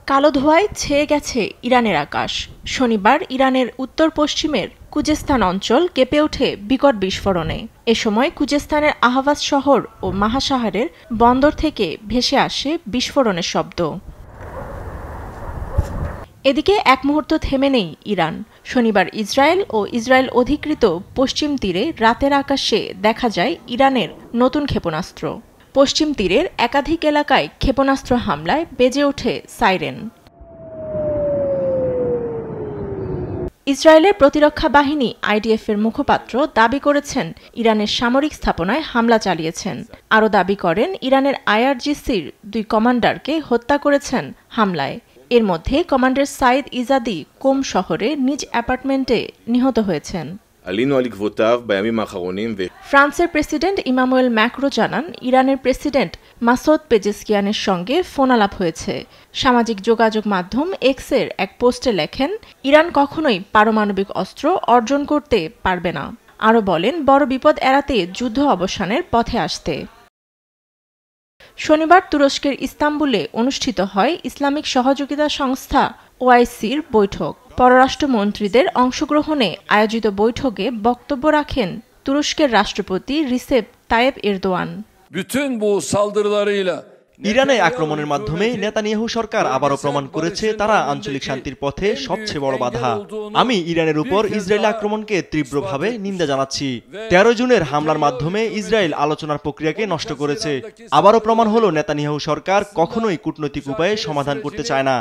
কালো ধোঁয়ায় ছেয়ে গেছে ইরানের আকাশ। শনিবার ইরানের উত্তর পশ্চিমের কুজেস্তান অঞ্চল কেঁপে ওঠে বিকট বিস্ফোরণে। এ সময় কুজেস্তানের আহভাজ শহর ও মাহাশাহারের বন্দর থেকে ভেসে আসে বিস্ফোরণের শব্দ। এদিকে এক মুহূর্ত থেমে নেই ইরান। শনিবার ইসরায়েল ও ইসরায়েল অধিকৃত পশ্চিম তীরে রাতের আকাশে দেখা যায় ইরানের নতুন ক্ষেপণাস্ত্র। পশ্চিম তীরের একাধিক এলাকায় ক্ষেপণাস্ত্র হামলায় বেজে ওঠে সাইরেন। ইসরায়েলের প্রতিরক্ষা বাহিনী আইডিএফের মুখপাত্র দাবি করেছেন ইরানের সামরিক স্থাপনায় হামলা চালিয়েছেন। আরও দাবি করেন ইরানের আইআরজিসির 2 কমান্ডারকে হত্যা করেছেন হামলায়। এর মধ্যে কমান্ডার সাইদ ইজাদি কোম শহরে নিজ অ্যাপার্টমেন্টে নিহত হয়েছেন। ফ্রান্সের প্রেসিডেন্ট ইমানুয়েল ম্যাক্রো জানান ইরানের প্রেসিডেন্ট মাসুদ পেজেশকিয়ানের সঙ্গে ফোনালাপ হয়েছে। সামাজিক যোগাযোগ মাধ্যম এক্সের এক পোস্টে লেখেন, ইরান কখনোই পারমাণবিক অস্ত্র অর্জন করতে পারবে না। আরও বলেন, বড় বিপদ এড়াতে যুদ্ধ অবসানের পথে আসতে। শনিবার তুরস্কের ইস্তাম্বুলে অনুষ্ঠিত হয় ইসলামিক সহযোগিতা সংস্থা ওআইসির বৈঠক। পররাষ্ট্রমন্ত্রীদের অংশগ্রহণে আয়োজিত বৈঠকে বক্তব্য রাখেন তুরস্কের রাষ্ট্রপতি রিসেপ তাইয়েপ এরদোয়ান। ইরানে আক্রমণের মাধ্যমে নেতানিয়াহু সরকার আবারও প্রমাণ করেছে তারা আঞ্চলিক শান্তির পথে সবচেয়ে বড় বাধা। আমি ইরানের উপর ইসরায়েলি আক্রমণকে তীব্রভাবে নিন্দা জানাচ্ছি। 13 জুনের হামলার মাধ্যমে ইসরায়েল আলোচনার প্রক্রিয়াকে নষ্ট করেছে। আবারও প্রমাণ হলো নেতানিয়াহু সরকার কখনোই কূটনৈতিক উপায়ে সমাধান করতে চায় না।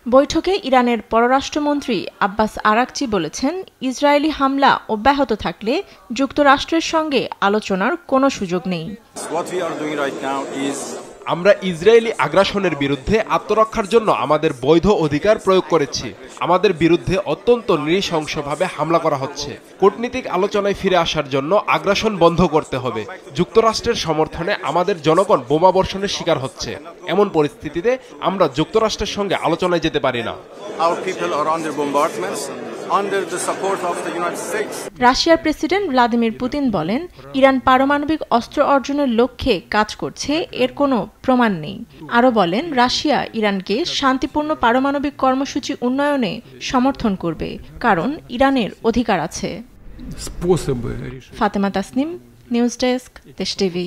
বৈঠকে ইরানের পররাষ্ট্রমন্ত্রী আব্বাস আরাকচি বলেছেন, ইসরায়েলি হামলা অব্যাহত থাকলে যুক্তরাষ্ট্রের সঙ্গে আলোচনার কোনো সুযোগ নেই। আমরা ইসরায়েলি আগ্রাসনের বিরুদ্ধে আত্মরক্ষার জন্য আমাদের বৈধ অধিকার প্রয়োগ করেছি। আমাদের বিরুদ্ধে অত্যন্ত নৃশংসভাবে হামলা করা হচ্ছে। কূটনীতিক আলোচনায় ফিরে আসার জন্য আগ্রাসন বন্ধ করতে হবে। যুক্তরাষ্ট্রের সমর্থনে আমাদের জনগণ বোমাবর্ষণের শিকার হচ্ছে। এমন পরিস্থিতিতে আমরা যুক্তরাষ্ট্রের সঙ্গে আলোচনায় যেতে পারি না। রাশিয়ার প্রেসিডেন্ট ভ্লাদিমির পুতিন বলেন, ইরান পারমাণবিক অস্ত্র অর্জনের লক্ষ্যে কাজ করছে, এর কোনো প্রমাণ নেই। আরও বলেন, রাশিয়া ইরানকে শান্তিপূর্ণ পারমাণবিক কর্মসূচি উন্নয়নে সমর্থন করবে, কারণ ইরানের অধিকার আছে। ফাতেমা তাসনিম, নিউজ ডেস্ক, দেশ টিভি।